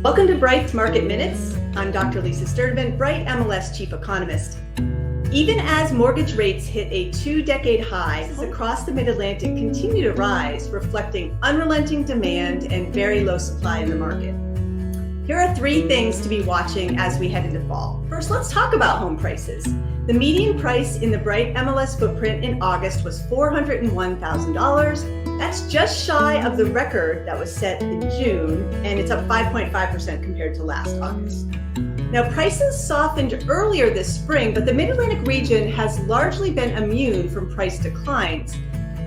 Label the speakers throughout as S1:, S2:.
S1: Welcome to Bright's Market Minutes. I'm Dr. Lisa Sturdivant, Bright MLS Chief Economist. Even as mortgage rates hit a 2-decade high, across the Mid-Atlantic continue to rise, reflecting unrelenting demand and very low supply in the market. Here are 3 things to be watching as we head into fall. First, let's talk about home prices. The median price in the Bright MLS footprint in August was $401,000. That's just shy of the record that was set in June, and it's up 5.5% compared to last August. Now, prices softened earlier this spring, but the Mid-Atlantic region has largely been immune from price declines,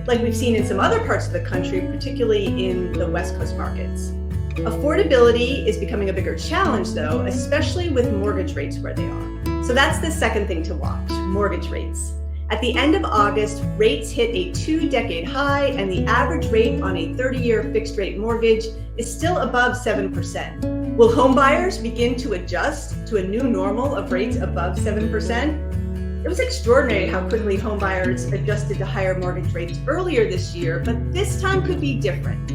S1: like we've seen in some other parts of the country, particularly in the West Coast markets. Affordability is becoming a bigger challenge, though, especially with mortgage rates where they are. So that's the second thing to watch, mortgage rates. At the end of August, rates hit a 2-decade high, and the average rate on a 30-year fixed-rate mortgage is still above 7%. Will home buyers begin to adjust to a new normal of rates above 7%? It was extraordinary how quickly home buyers adjusted to higher mortgage rates earlier this year, but this time could be different.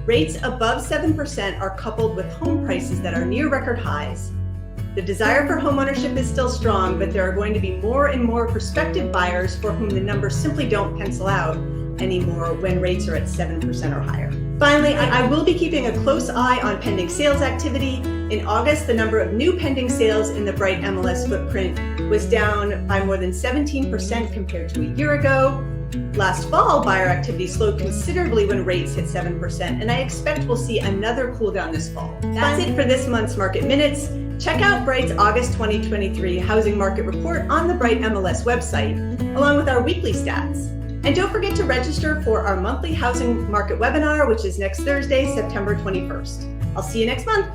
S1: Rates above 7% are coupled with home prices that are near record highs. The desire for homeownership is still strong, but there are going to be more and more prospective buyers for whom the numbers simply don't pencil out anymore when rates are at 7% or higher. Finally, I will be keeping a close eye on pending sales activity. In August, the number of new pending sales in the Bright MLS footprint was down by more than 17% compared to a year ago. Last fall, buyer activity slowed considerably when rates hit 7%, and I expect we'll see another cool down this fall. That's it for this month's Market Minutes. Check out Bright's August 2023 Housing Market Report on the Bright MLS website, along with our weekly stats. And don't forget to register for our monthly housing market webinar, which is next Thursday, September 21st. I'll see you next month.